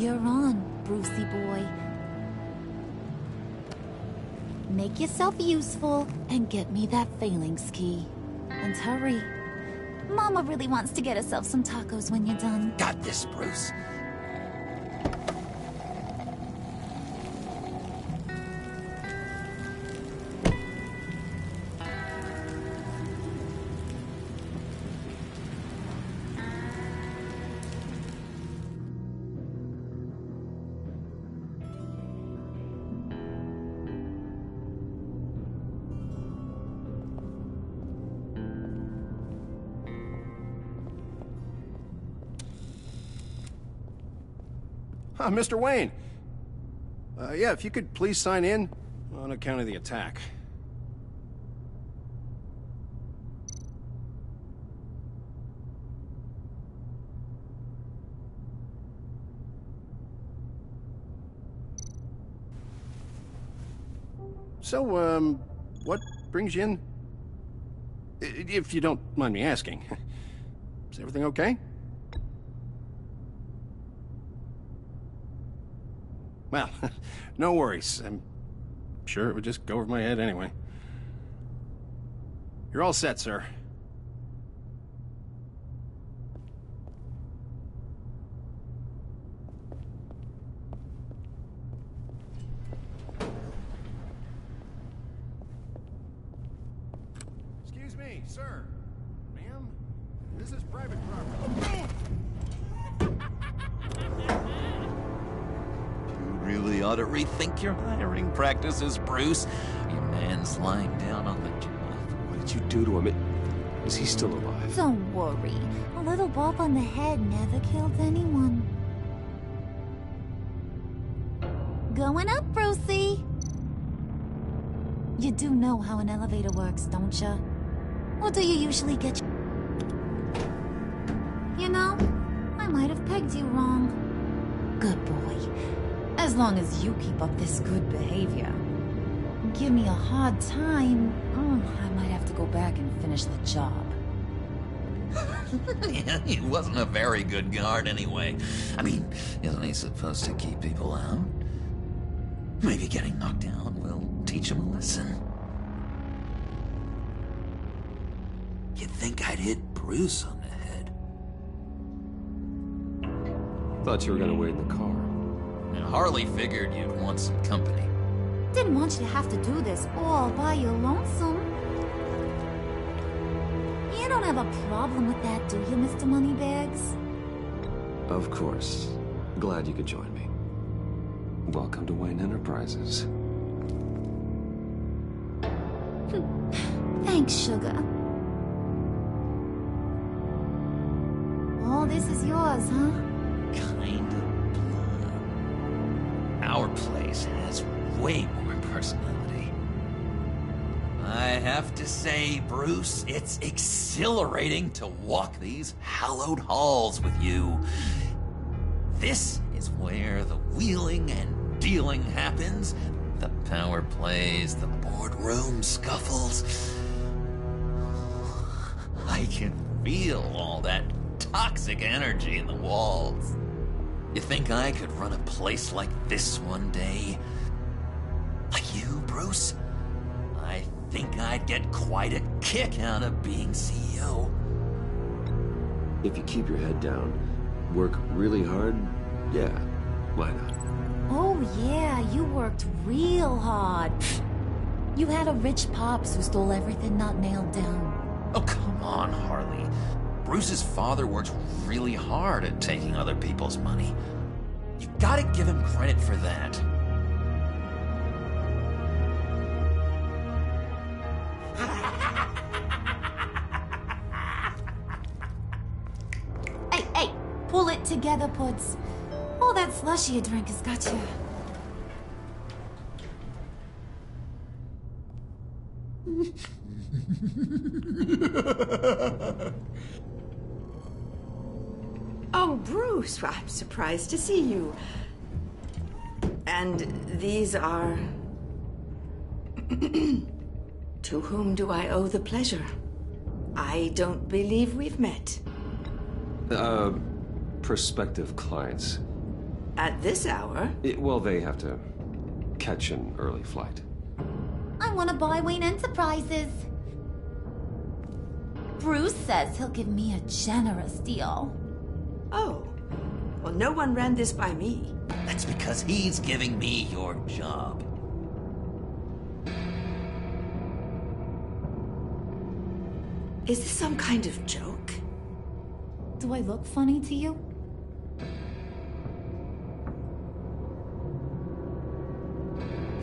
You're on, Brucey boy. Make yourself useful and get me that phalanx key. And hurry. Mama really wants to get herself some tacos when you're done. Got this, Bruce. Mr. Wayne. Yeah, if you could please sign in on account of the attack. So, what brings you in? If you don't mind me asking. Is everything okay? Well, no worries. I'm sure it would just go over my head anyway. You're all set, sir. Excuse me, sir. Ma'am, this is private property. Really ought to rethink your hiring practices, Bruce. Your man's lying down on the job. What did you do to him? Is he still alive? Don't worry. A little bump on the head never killed anyone. Going up, Brucey. You do know how an elevator works, don't you? Or do you usually get... You know, I might have pegged you wrong. Good boy. As long as you keep up this good behavior. Give me a hard time, I might have to go back and finish the job. Yeah, he wasn't a very good guard anyway. I mean, isn't he supposed to keep people out? Maybe getting knocked down will teach him a lesson. You'd think I'd hit Bruce on the head. Thought you were gonna wait in the car. And Harley figured you'd want some company. Didn't want you to have to do this all by your lonesome. You don't have a problem with that, do you, Mr. Moneybags? Of course. Glad you could join me. Welcome to Wayne Enterprises. Thanks, sugar. All this is yours, huh? Kind of blood. Our place has way more personality. I have to say, Bruce, it's exhilarating to walk these hallowed halls with you. This is where the wheeling and dealing happens. The power plays, the boardroom scuffles. I can feel all that toxic energy in the walls. You think I could run a place like this one day? Like you, Bruce? I think I'd get quite a kick out of being CEO. If you keep your head down, work really hard, yeah, why not? Oh yeah, you worked real hard. You had a rich pops who stole everything not nailed down. Oh, come on, Harley. Bruce's father worked really hard at taking other people's money. You gotta give him credit for that. Hey, pull it together, Puds. All that slushy you drank has got you. Oh, Bruce, I'm surprised to see you. And these are... To whom do I owe the pleasure? I don't believe we've met. Prospective clients. At this hour? Well, they have to catch an early flight. I want to buy Wayne Enterprises. Bruce says he'll give me a generous deal. Oh. Well, no one ran this by me. That's because he's giving me your job. Is this some kind of joke? Do I look funny to you?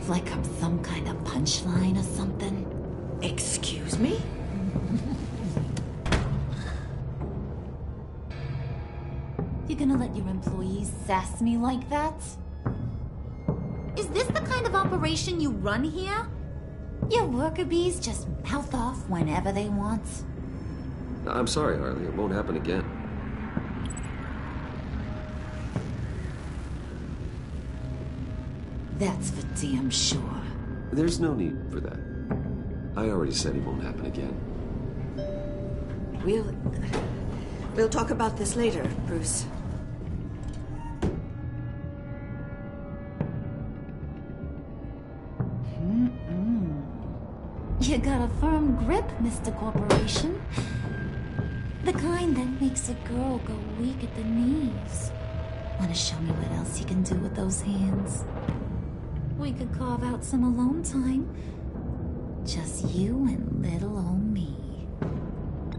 Like I'm some kind of punchline or something? Excuse me? You gonna let your employees sass me like that? Is this the kind of operation you run here? Your worker bees just mouth off whenever they want. I'm sorry, Harley. It won't happen again. That's for damn sure. There's no need for that. I already said it won't happen again. We'll talk about this later, Bruce. You got a firm grip, Mr. Corporation. The kind that makes a girl go weak at the knees. Wanna show me what else you can do with those hands? We could carve out some alone time. Just you and little old me.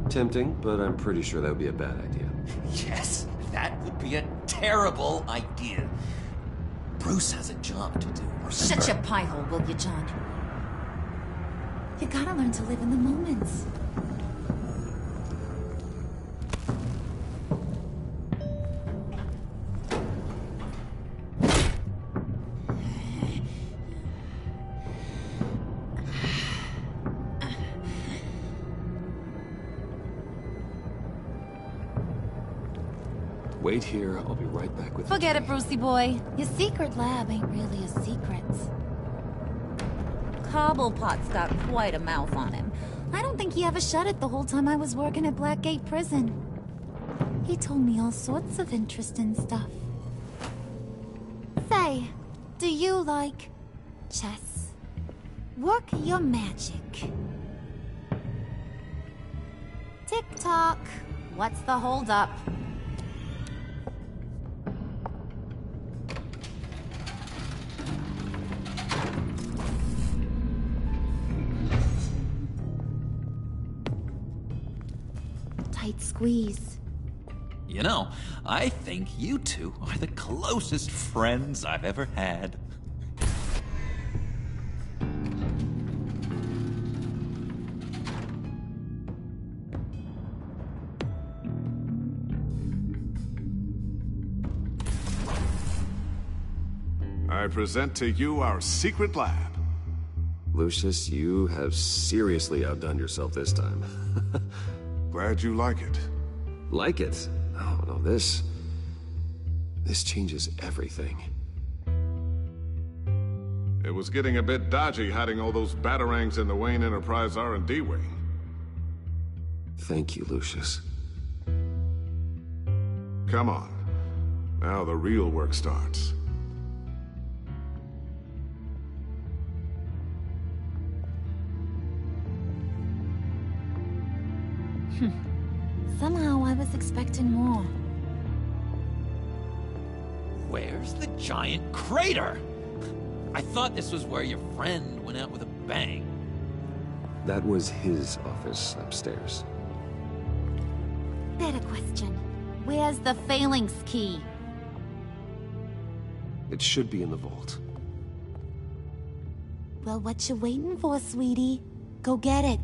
Tempting, but I'm pretty sure that would be a bad idea. Yes, that would be a terrible idea. Bruce has a job to do. Shut your pie hole, will you, John? You gotta learn to live in the moments. Wait here, I'll be right back with Forget it, Brucey boy. Your secret lab ain't really a secret. Cobblepot's got quite a mouth on him. I don't think he ever shut it the whole time I was working at Blackgate Prison. He told me all sorts of interesting stuff. Say, do you like chess? Work your magic. Tick-tock. What's the holdup? Tight squeeze. You know, I think you two are the closest friends I've ever had. I present to you our secret lab. Lucius, you have seriously outdone yourself this time. Glad you like it. Like it? Oh, no, this changes everything. It was getting a bit dodgy hiding all those batarangs in the Wayne Enterprise R&D wing. Thank you, Lucius. Come on. Now the real work starts. Somehow I was expecting more. Where's the giant crater? I thought this was where your friend went out with a bang. That was his office upstairs. Better question. Where's the phalanx key? It should be in the vault. Well, what you waiting for, sweetie? Go get it.